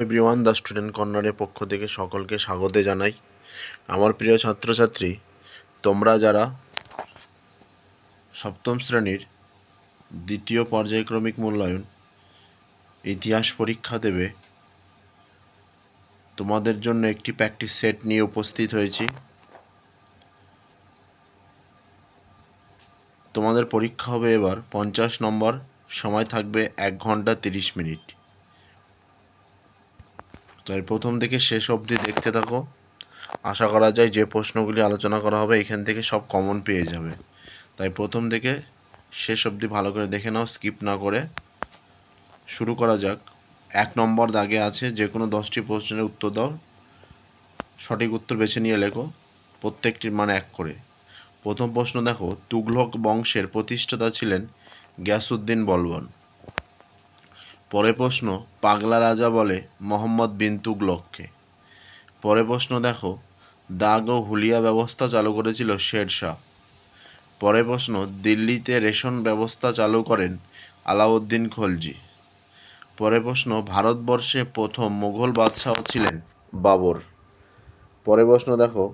Everyone, the student কর্নারের পক্ষ থেকে সকলকে স্বাগত জানাই। আমার প্রিয় ছাত্রছাত্রী, তোমরা যারা সপ্তম শ্রেণীর দ্বিতীয় পর্যায়ক্রমিক মূল্যায়ন ইতিহাস পরীক্ষা দেবে, তোমাদের জন্য একটি প্র্যাকটিস সেট নিয়ে উপস্থিত হয়েছি। তোমাদের পরীক্ষা হবে এবার 50 নম্বর, সময় থাকবে 1 ঘন্টা 30 মিনিট। তাই প্রথম থেকে শেষ অবধি দেখতে থাকো। আশা করা যায় যে প্রশ্নগুলি আলোচনা করা হবে এখান থেকে সব কমন পেয়ে যাবে। তাই প্রথম থেকে শেষ অবধি ভালো করে দেখে নাও, স্কিপ না করে। শুরু করা যাক। 1 নম্বর দাগে আছে যে কোনো 10টি প্রশ্নের উত্তর দাও, সঠিক উত্তর বেছে নিয়ে লেখো, প্রত্যেকটির মান 1 করে। প্রথম প্রশ্ন দেখো, তুঘলক বংশের প্রতিষ্ঠাতা ছিলেন গিয়াসউদ্দিন বলবন। পরের প্রশ্ন, পাগলা রাজা বলে মোহাম্মদ বিন তুঘলককে। পরের প্রশ্ন দেখো, দাগ ও হুলিয়া ব্যবস্থা চালু করেছিল শের শাহ। পরের প্রশ্ন, দিল্লিতে রেশন ব্যবস্থা চালু করেন আলাউদ্দিন খলজি। পরের প্রশ্ন, ভারতবর্ষে প্রথম মুঘল বাদশাহ ছিলেন বাবর। পরের প্রশ্ন দেখো,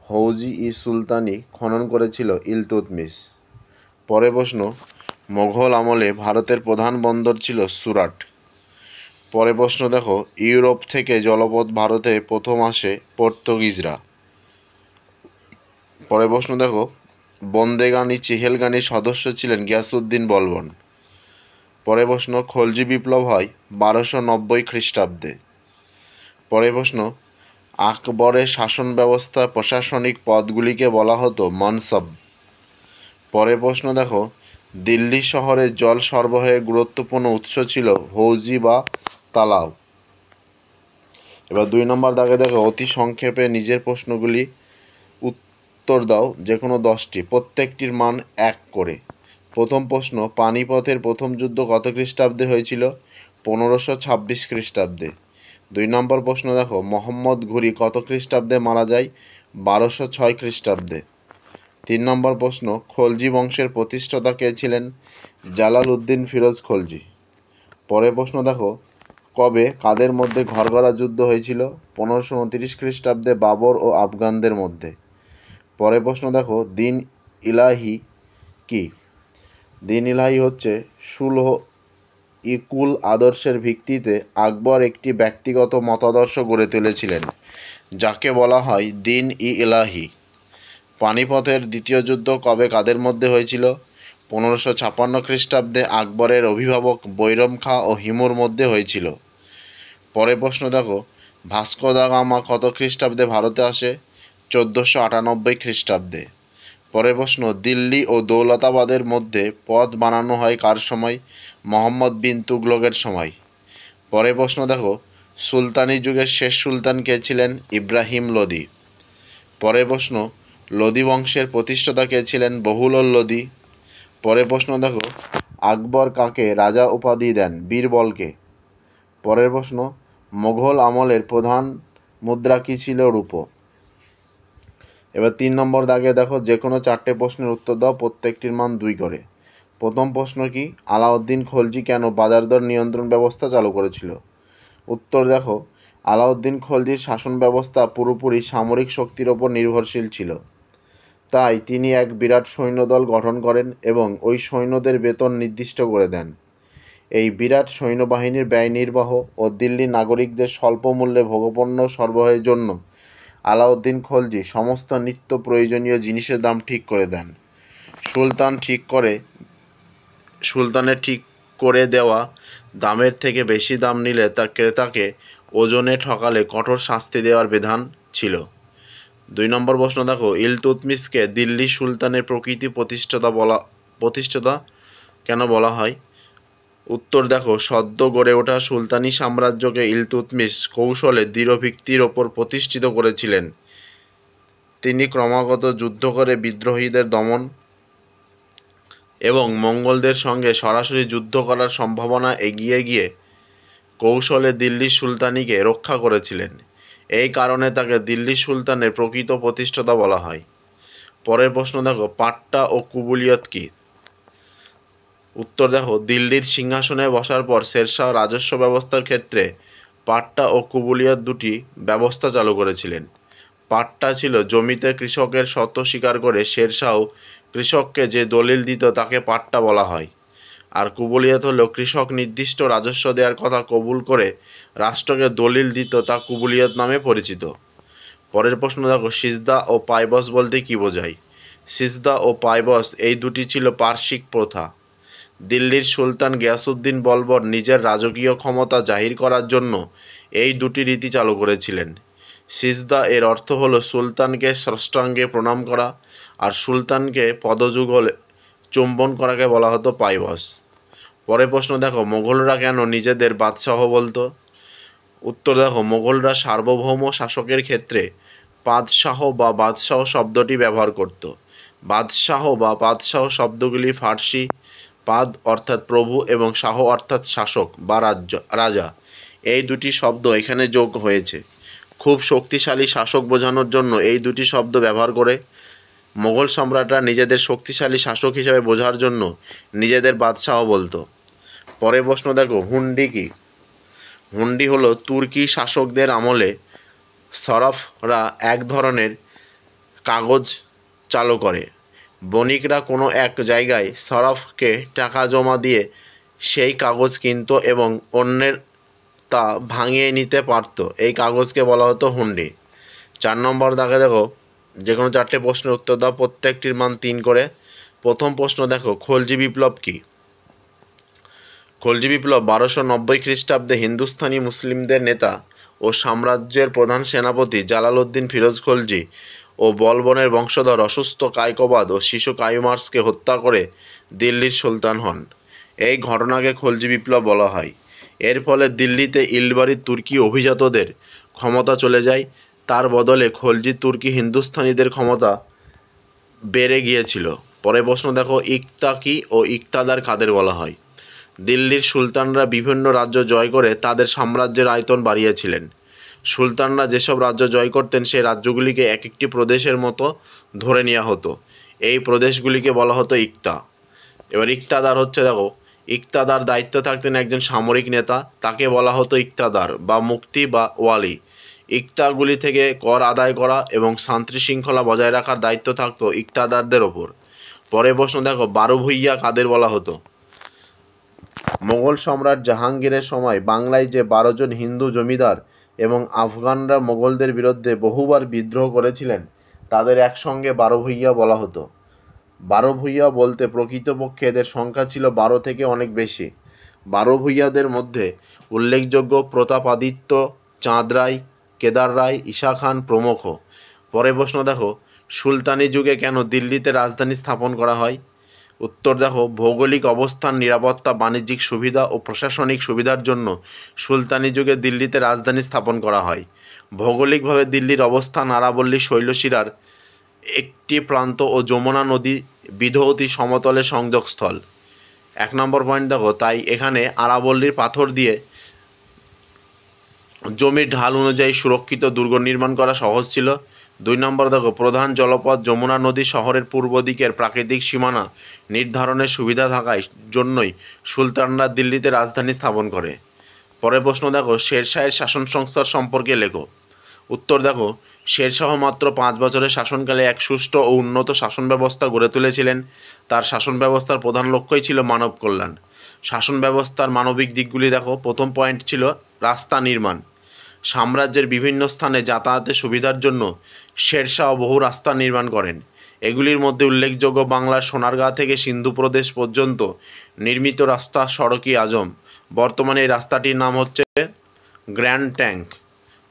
হৌজি ই সুলতানি খনন করেছিল ইলতুৎমিশ। পরের প্রশ্ন, মোঘল আমলে ভারতের প্রধান বন্দর ছিল সুরাট। পরের প্রশ্ন দেখো, ইউরোপ থেকে জলপথ ভারতে প্রথম আসে পর্তুগিজরা। পরের প্রশ্ন দেখো, বন্দেগানি চেহেলগানির সদস্য ছিলেন গিয়াসউদ্দিন বলবন। পরের প্রশ্ন, খলজি বিপ্লব হয় 1290 খ্রিস্টাব্দে। পরের প্রশ্ন, আকবরের শাসন ব্যবস্থা প্রশাসনিক পদগুলিকে বলা হতো মনসব। পরের প্রশ্ন দেখো, দিল্লি শহরের জল সরবরাহের গুরুত্বপূর্ণ উৎস ছিল হৌজি বা তালাব। এবার 2 নম্বর দাগে দেখো, অতি সংক্ষেপে নিজের প্রশ্নগুলি উত্তর দাও, যে কোনো 10টি, প্রত্যেকটির মান 1 করে। প্রথম প্রশ্ন, পানিপথের প্রথম যুদ্ধ কত খ্রিস্টাব্দে হয়েছিল? 1526 খ্রিস্টাব্দে। 2 নম্বর প্রশ্ন দেখো, মোহাম্মদ ঘুরি কত খ্রিস্টাব্দে মারা যায়? 1206 খ্রিস্টাব্দে। 3 নম্বর প্রশ্ন, খলজি বংশের প্রতিষ্ঠাতা কে ছিলেন? জালালউদ্দিন ফিরোজ খলজি। পরের প্রশ্ন দেখো, কবে কাদের মধ্যে ঘরগড়া যুদ্ধ হয়েছিল? 1529 খ্রিস্টাব্দে বাবর ও আফগানদের মধ্যে। পরের প্রশ্ন দেখো, দিন ইলাহি কি? দিন ইলাহি হচ্ছে সুলহ ইকুল আদর্শের ভিত্তিতে আকবর একটি ব্যক্তিগত মতাদর্শ গড়ে তুলেছিলেন, যাকে বলা হয় দিন ই ইলাহি। পানিপথের দ্বিতীয় যুদ্ধ কবে কাদের মধ্যে হয়েছিল? 1556 খ্রিস্টাব্দে আকবরের অভিভাবক বৈরম খাঁ ও হিমুর মধ্যে হয়েছিল। পরের প্রশ্ন দেখো, ভাস্কো দা গামা কত খ্রিস্টাব্দে ভারতে আসে? 1498 খ্রিস্টাব্দে। পরের প্রশ্ন, দিল্লি ও দৌলতাবাদের মধ্যে পথ বানানো হয় কার সময়? মোহাম্মদ বিন তুঘলকের সময়। পরের প্রশ্ন দেখো, সুলতানি যুগের শেষ সুলতান কে ছিলেন? ইব্রাহিম লোদি। পরের প্রশ্ন, লোদি বংশের প্রতিষ্ঠাতা কে ছিলেন? বহুলল লোদি। পরের প্রশ্ন দেখো, আকবর কাকে রাজা উপাধি দেন? বীরবলকে। পরের প্রশ্ন, মোঘল আমলের প্রধান মুদ্রা কী ছিল? রূপো। এবার 3 নম্বর দাগে দেখো, যে কোনো 4টে প্রশ্নের উত্তর দাও, প্রত্যেকটির মান 2 করে। প্রথম প্রশ্ন কি, আলাউদ্দিন খলজি কেন বাজারদর নিয়ন্ত্রণ ব্যবস্থা চালু করেছিল? উত্তর দেখো, আলাউদ্দিন খলজির শাসন ব্যবস্থা পুরোপুরি সামরিক শক্তির ওপর নির্ভরশীল ছিল। তাই তিনি এক বিরাট সৈন্যদল গঠন করেন এবং ওই সৈন্যদের বেতন নির্দিষ্ট করে দেন। এই বিরাট সৈন্যবাহিনীর ব্যয় নির্বাহ ও দিল্লির নাগরিকদের স্বল্প মূল্যে ভোগ্যপণ্য সরবরাহের জন্য আলাউদ্দিন খলজি সমস্ত নিত্য প্রয়োজনীয় জিনিসের দাম ঠিক করে দেন। সুলতানের ঠিক করে দেওয়া দামের থেকে বেশি দাম নিলে তা ক্রেতাকে ওজনে ঠকালে কঠোর শাস্তি দেওয়ার বিধান ছিল। 2 নম্বর প্রশ্ন দেখো, ইলতুৎমিশকে দিল্লি সুলতানের প্রকৃতি প্রতিষ্ঠাতা কেন বলা হয়? উত্তর দেখো, সদ্য গড়ে ওঠা সুলতানি সাম্রাজ্যকে ইলতুৎমিশ কৌশলে দৃঢ় ভিত্তির ওপর প্রতিষ্ঠিত করেছিলেন। তিনি ক্রমাগত যুদ্ধ করে বিদ্রোহীদের দমন এবং মঙ্গোলদের সঙ্গে সরাসরি যুদ্ধ করার সম্ভাবনা এগিয়ে গিয়ে কৌশলে দিল্লি সুলতানিকে রক্ষা করেছিলেন। এই কারণে তাকে দিল্লি সুলতানের প্রকৃত প্রতিষ্ঠাতা বলা হয়। পরের প্রশ্ন দেখো, পাট্টা ও কুবুলিয়ত কী? উত্তর দেখো, দিল্লির সিংহাসনে বসার পর শেরশাহ রাজস্ব ব্যবস্থার ক্ষেত্রে পাট্টা ও কুবুলিয়ত দুটি ব্যবস্থা চালু করেছিলেন। পাট্টা ছিল জমিতে কৃষকের শর্ত স্বীকার করে শেরশাহ কৃষককে যে দলিল দিত তাকে পাট্টা বলা হয়। আর কুবুলিয়ত হলো কৃষক নির্দিষ্ট রাজস্ব দেওয়ার কথা কবুল করে রাষ্ট্রকে দলিল দিত, তা কুবুলিয়ত নামে পরিচিত। পরের প্রশ্ন দেখো, সিজদা ও পাইবস বলতে কী বোঝায়? সিজদা ও পাইবস এই দুটি ছিল পার্শ্বিক প্রথা। দিল্লির সুলতান গিয়াসউদ্দিন বলবন নিজের রাজকীয় ক্ষমতা জাহির করার জন্য এই দুটি রীতি চালু করেছিলেন। সিজদা এর অর্থ হলো সুলতানকে সাষ্টাঙ্গে প্রণাম করা, আর সুলতানকে পদযুগলে চুম্বন করাকে বলা হতো পাইবস। পরের প্রশ্ন দেখো, মোগলরা কেন নিজেদের বাদশাহ বলতো? উত্তর দেখো, মোগলরা সার্বভৌম শাসকের ক্ষেত্রে পাদশাহ বা বাদশাহ শব্দটি ব্যবহার করত। বাদশাহ বা পাদশাহ শব্দগুলি ফার্সি পাদ অর্থাৎ প্রভু এবং শাহ অর্থাৎ শাসক বা রাজা, এই দুটি শব্দ এখানে যোগ হয়েছে। খুব শক্তিশালী শাসক বোঝানোর জন্য এই দুটি শব্দ ব্যবহার করে মোগল সম্রাটরা নিজেদের শক্তিশালী শাসক হিসেবে বোঝার জন্য নিজেদের বাদশাহ বলতো। পরের প্রশ্ন দেখো, হুন্ডি কি? হুন্ডি হলো তুর্কি শাসকদের আমলে সরাফরা এক ধরনের কাগজ চালু করে। বণিকরা কোনো এক জায়গায় সরাফকে টাকা জমা দিয়ে সেই কাগজ কিনত এবং অন্যের তা ভাঙিয়ে নিতে পারত। এই কাগজকে বলা হতো হুন্ডি। 4 নম্বর দাগে দেখো, যে কোনো 4টে প্রশ্নের উত্তর দাও, প্রত্যেকটির মান 3 করে। প্রথম প্রশ্ন দেখো, খলজি বিপ্লব কি? খলজি বিপ্লব 1290 খ্রিস্টাব্দে হিন্দুস্তানি মুসলিমদের নেতা ও সাম্রাজ্যের প্রধান সেনাপতি জালালউদ্দিন ফিরোজ খলজি ও বলবনের বংশধর অসুস্থ কায়কোবাদ ও শিশু কায়ুমার্সকে হত্যা করে দিল্লির সুলতান হন। এই ঘটনাকে খলজি বিপ্লব বলা হয়। এর ফলে দিল্লিতে ইলবাড়ির তুর্কি অভিজাতদের ক্ষমতা চলে যায়। তার বদলে খলজি তুর্কি হিন্দুস্তানিদের ক্ষমতা বেড়ে গিয়েছিল। পরে প্রশ্ন দেখো, ইকতাকি ও ইকতাদার কাদের বলা হয়? দিল্লির সুলতানরা বিভিন্ন রাজ্য জয় করে তাদের সাম্রাজ্যের আয়তন বাড়িয়েছিলেন। সুলতানরা যেসব রাজ্য জয় করতেন সেই রাজ্যগুলিকে এক একটি প্রদেশের মতো ধরে নেওয়া হতো। এই প্রদেশগুলিকে বলা হতো ইকতা। এবার ইকতাদার হচ্ছে, দেখো, ইকতাদার দায়িত্ব থাকতেন একজন সামরিক নেতা, তাকে বলা হতো ইকতাদার বা মুক্তি বা ওয়ালি। ইকতাগুলি থেকে কর আদায় করা এবং শান্তি শৃঙ্খলা বজায় রাখার দায়িত্ব থাকতো ইকতাদারদের ওপর। পরে প্রশ্ন দেখো, বারো ভূঁইয়া কাদের বলা হতো? মোগল সম্রাট জাহাঙ্গীরের সময় বাংলায় যে 12 জন হিন্দু জমিদার এবং আফগানরা মোগলদের বিরুদ্ধে বহুবার বিদ্রোহ করেছিলেন তাদের একসঙ্গে 12 ভূঁইয়া বলা হতো। 12 ভূঁইয়া বলতে প্রকৃতপক্ষে এদের সংখ্যা ছিল 12 থেকে অনেক বেশি। 12 ভূঁইয়াদের মধ্যে উল্লেখযোগ্য প্রতাপাদিত্য, চাঁদ রায়, কেদার রায়, ঈশা খান প্রমুখ। পরে প্রশ্ন দেখো, সুলতানি যুগে কেন দিল্লিতে রাজধানী স্থাপন করা হয়? উত্তর দেখো, ভৌগোলিক অবস্থান, নিরাপত্তা, বাণিজ্যিক সুবিধা ও প্রশাসনিক সুবিধার জন্য সুলতানি যুগে দিল্লিতে রাজধানী স্থাপন করা হয়। ভৌগোলিকভাবে দিল্লির অবস্থান আরাবল্লী শৈলশিরার একটি প্রান্ত ও যমুনা নদী বিধৌতি সমতলের সংযোগস্থল। 1 নম্বর পয়েন্ট দেখো, তাই এখানে আরাবল্লীর পাথর দিয়ে জমির ঢাল অনুযায়ী সুরক্ষিত দুর্গ নির্মাণ করা সহজ ছিল। 2 নম্বর দেখো, প্রধান জলপথ যমুনা নদী শহরের পূর্ব দিকের প্রাকৃতিক সীমানা নির্ধারণের সুবিধা থাকার জন্যই সুলতানরা দিল্লিতে রাজধানী স্থাপন করে। পরের প্রশ্ন দেখো, শেরশাহের শাসন সংস্থার সম্পর্কে লেখো। উত্তর দেখো, শেরশাহ মাত্র 5 বছরের শাসনকালে এক সুষ্ঠু ও উন্নত শাসন ব্যবস্থা গড়ে তুলেছিলেন। তার শাসন ব্যবস্থার প্রধান লক্ষ্যই ছিল মানব কল্যাণ। শাসন ব্যবস্থার মানবিক দিকগুলি দেখো। প্রথম পয়েন্ট ছিল রাস্তা নির্মাণ। সাম্রাজ্যের বিভিন্ন স্থানে যাতায়াতের সুবিধার জন্য শেরশাহ বহু রাস্তা নির্মাণ করেন। এগুলির মধ্যে উল্লেখযোগ্য বাংলার সোনারগাঁ থেকে সিন্ধু প্রদেশ পর্যন্ত নির্মিত রাস্তা সড়ক-ই আজম। বর্তমানে এই রাস্তাটির নাম হচ্ছে গ্র্যান্ড ট্যাঙ্ক।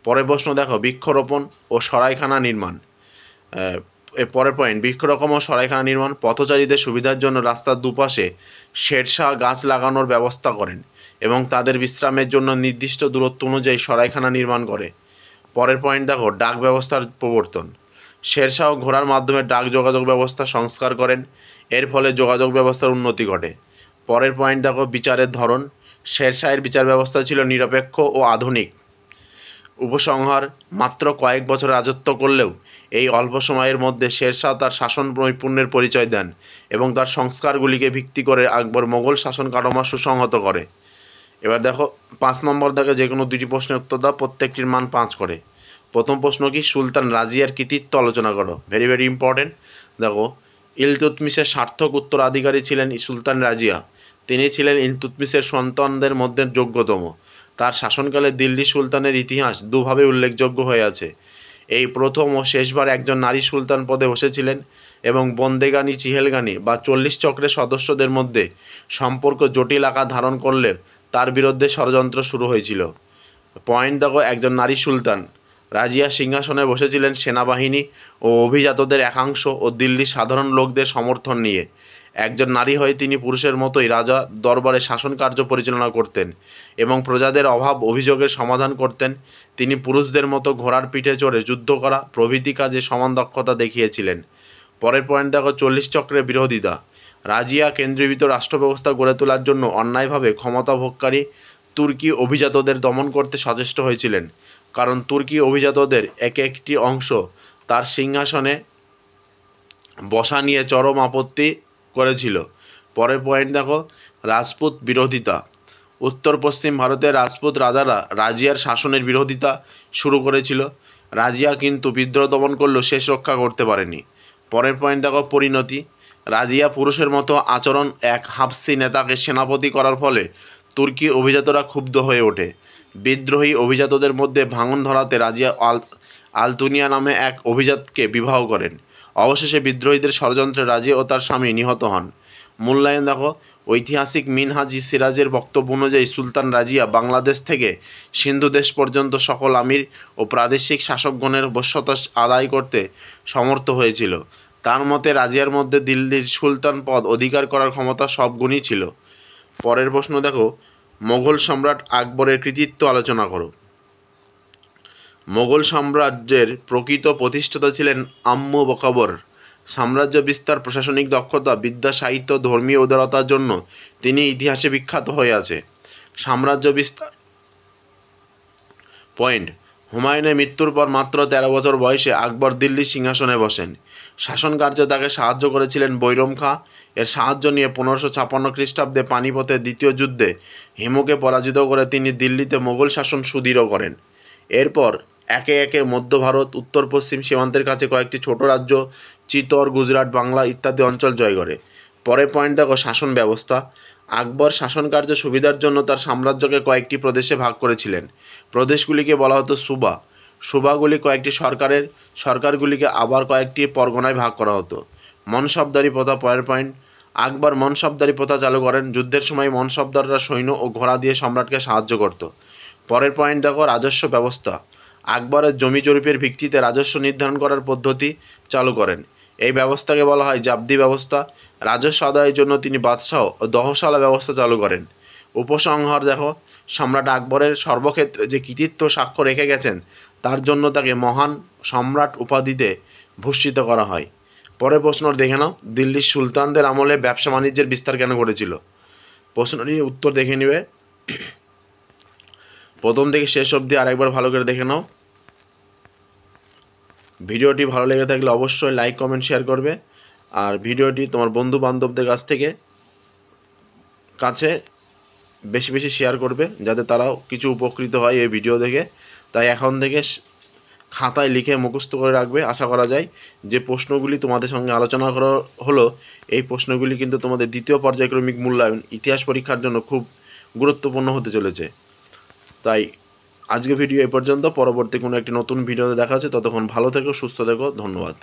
পরের প্রশ্ন দেখো, বৃক্ষরোপণ ও সরাইখানা নির্মাণ। পরের পয়েন্ট, বৃক্ষরোপণ ও সরাইখানা নির্মাণ। পথচারীদের সুবিধার জন্য রাস্তার দুপাশে শেরশাহ গাছ লাগানোর ব্যবস্থা করেন এবং তাদের বিশ্রামের জন্য নির্দিষ্ট দূরত্ব অনুযায়ী সরাইখানা নির্মাণ করে। পরের পয়েন্ট দেখো, ডাক ব্যবস্থার প্রবর্তন। শেরশাহ ঘোড়ার মাধ্যমে ডাক যোগাযোগ ব্যবস্থা সংস্কার করেন। এর ফলে যোগাযোগ ব্যবস্থার উন্নতি ঘটে। পরের পয়েন্ট দেখো, বিচারের ধরন। শেরশাহের বিচার ব্যবস্থা ছিল নিরপেক্ষ ও আধুনিক। উপসংহার, মাত্র কয়েক বছর রাজত্ব করলেও এই অল্প সময়ের মধ্যে শেরশাহ তার শাসন নৈপুণ্যের পরিচয় দেন এবং তার সংস্কারগুলিকে ভিত্তি করে আকবর মোগল শাসন কাঠামো সুসংহত করে। এবার দেখো 5 নম্বর দাগে যে কোনো দুটি প্রশ্নের উত্তর দাও, প্রত্যেকটির মান 5 করে। প্রথম প্রশ্ন কি, সুলতান রাজিয়ার কৃতিত্ব আলোচনা করো। Very very important. দেখো, ইলতুৎমিশের সার্থক উত্তরাধিকারী ছিলেন সুলতান রাজিয়া। তিনি ছিলেন ইলতুৎমিশের সন্তানদের মধ্যে যোগ্যতম। তার শাসনকালে দিল্লি সুলতানের ইতিহাস দুভাবে উল্লেখযোগ্য হয়ে আছে। এই প্রথম ও শেষবার একজন নারী সুলতান পদে বসেছিলেন এবং বন্দেগানি চিহেলগানি বা 40 চক্রের সদস্যদের মধ্যে সম্পর্ক জটিল আকার ধারণ করলে তার বিরুদ্ধে ষড়যন্ত্র শুরু হয়েছিল। পয়েন্ট দেখো, একজন নারী সুলতান রাজিয়া সিংহাসনে বসেছিলেন সেনাবাহিনী ও অভিজাতদের একাংশ ও দিল্লির সাধারণ লোকদের সমর্থন নিয়ে। একজন নারী হয়ে তিনি পুরুষের মতোই রাজা দরবারে শাসন কার্য পরিচালনা করতেন এবং প্রজাদের অভাব অভিযোগের সমাধান করতেন। তিনি পুরুষদের মতো ঘোড়ার পিঠে চড়ে যুদ্ধ করা প্রভৃতি কাজে সমান দক্ষতা দেখিয়েছিলেন। পরের পয়েন্ট দেখো, 40 চক্রের বিরোধিতা। রাজিয়া কেন্দ্রীভূত রাষ্ট্র ব্যবস্থা গড়ে তোলার জন্য অন্যায়ভাবে ক্ষমতা ভোগকারী তুর্কি অভিজাতদের দমন করতে সচেষ্ট হয়েছিলেন, কারণ তুর্কি অভিজাতদের একটি অংশ তার সিংহাসনে বসা নিয়ে চরম আপত্তি করেছিল। পরের পয়েন্ট দেখো, রাজপুত বিরোধিতা। উত্তর পশ্চিম ভারতের রাজপুত রাজারা রাজিয়ার শাসনের বিরোধিতা শুরু করেছিল। রাজিয়া কিন্তু বিদ্রোহ দমন করলেও শেষ রক্ষা করতে পারেনি। পরের পয়েন্ট দেখো, পরিণতি। রাজিয়া পুরুষের মতো আচরণ এক হাফসি নেতাকে সেনাপতি করার ফলে তুর্কি অভিজাতরা ক্ষুব্ধ হয়ে ওঠে। বিদ্রোহী অভিজাতদের মধ্যে ভাঙন ধরাতে রাজিয়া আলতুনিয়া নামে এক অভিজাতকে বিবাহ করেন। অবশেষে বিদ্রোহীদের ষড়যন্ত্রে রাজিয়া ও তার স্বামী নিহত হন। মূল্যায়ন দেখো, ঐতিহাসিক মিনহাজি সিরাজের বক্তব্য অনুযায়ী সুলতান রাজিয়া বাংলাদেশ থেকে সিন্ধু দেশ পর্যন্ত সকল আমির ও প্রাদেশিক শাসকগণের বশ্যতা আদায় করতে সমর্থ হয়েছিল। তার মতে রাজিয়ার মধ্যে দিল্লির সুলতান পদ অধিকার করার ক্ষমতা সব গুণই ছিল। পরের প্রশ্ন দেখো, মোগল সম্রাট আকবরের কৃতিত্ব আলোচনা করো। মোগল সাম্রাজ্যের প্রকৃত প্রতিষ্ঠাতা ছিলেন আম্মু বকবর। সাম্রাজ্য বিস্তার, প্রশাসনিক দক্ষতা, বিদ্যা, সাহিত্য, ধর্মীয় উদারতার জন্য তিনি ইতিহাসে বিখ্যাত হয়ে আছে। সাম্রাজ্য বিস্তার। পয়েন্ট, হুমায়ুনের মৃত্যুর পর মাত্র 13 বছর বয়সে আকবর দিল্লির সিংহাসনে বসেন। শাসন কার্যে তাকে সাহায্য করেছিলেন বৈরম খাঁ। এর সাহায্য নিয়ে 1556 খ্রিস্টাব্দে পানিপথের দ্বিতীয় যুদ্ধে হিমুকে পরাজিত করে তিনি দিল্লিতে মোগল শাসন সুদৃঢ় করেন। এরপর একে একে মধ্য ভারত, উত্তর পশ্চিম সীমান্তের কাছে কয়েকটি ছোট রাজ্য, চিতোর, গুজরাট, বাংলা ইত্যাদি অঞ্চল জয় করে। পরের পয়েন্ট দেখো, শাসন ব্যবস্থা। আকবর শাসন কার্য সুবিধার জন্য তার সাম্রাজ্যকে কয়েকটি প্রদেশে ভাগ করেছিলেন। প্রদেশগুলিকে বলা হতো সুবা। সুবাগুলি কয়েকটি সরকারগুলিকে আবার কয়েকটি পরগনায় ভাগ করা হতো। মনসবদারি প্রথা। পরের পয়েন্ট, আকবর মনসবদারি প্রথা চালু করেন। যুদ্ধের সময় মনসবদাররা সৈন্য ও ঘোড়া দিয়ে সম্রাটকে সাহায্য করত। পরের পয়েন্ট দেখো, রাজস্ব ব্যবস্থা। আকবরের জমি জরিপের ভিত্তিতে রাজস্ব নির্ধারণ করার পদ্ধতি চালু করেন। এই ব্যবস্থাকে বলা হয় জাবদি ব্যবস্থা। রাজস্ব আদায়ের জন্য তিনি বাদশাহ ও দহশালা ব্যবস্থা চালু করেন। উপসংহার দেখো, সম্রাট আকবরের সর্বক্ষেত্রে যে কৃতিত্ব সাক্ষ্য রেখে গেছেন তার জন্য তাকে মহান সম্রাট উপাধিতে ভূষিত করা হয়। পরের প্রশ্ন দেখে নাও, দিল্লির সুলতানদের আমলে ব্যবসা বাণিজ্যের বিস্তার কেন ঘটেছিল? প্রশ্নটির উত্তর দেখে নেবে। প্রথম থেকে শেষ অবধি আরেকবার ভালো করে দেখে নাও। ভিডিওটি ভালো লেগে থাকলে অবশ্যই লাইক, কমেন্ট, শেয়ার করবে। আর ভিডিওটি তোমার বন্ধু বান্ধবদের কাছে বেশি বেশি শেয়ার করবে, যাতে তারাও কিছু উপকৃত হয় এই ভিডিও দেখে। তাই এখন থেকে খাতায় লিখে মুখস্থ করে রাখবে। আশা করা যায় যে প্রশ্নগুলি তোমাদের সঙ্গে আলোচনা করা হলো, এই প্রশ্নগুলি কিন্তু তোমাদের দ্বিতীয় পর্যায়ক্রমিক মূল্যায়ন ইতিহাস পরীক্ষার জন্য খুব গুরুত্বপূর্ণ হতে চলেছে। তাই আজকে ভিডিও এ পর্যন্ত। পরবর্তী কোনো একটি নতুন ভিডিওতে দেখা হচ্ছে। ততক্ষণ ভালো থেকো, সুস্থ থেকো। ধন্যবাদ।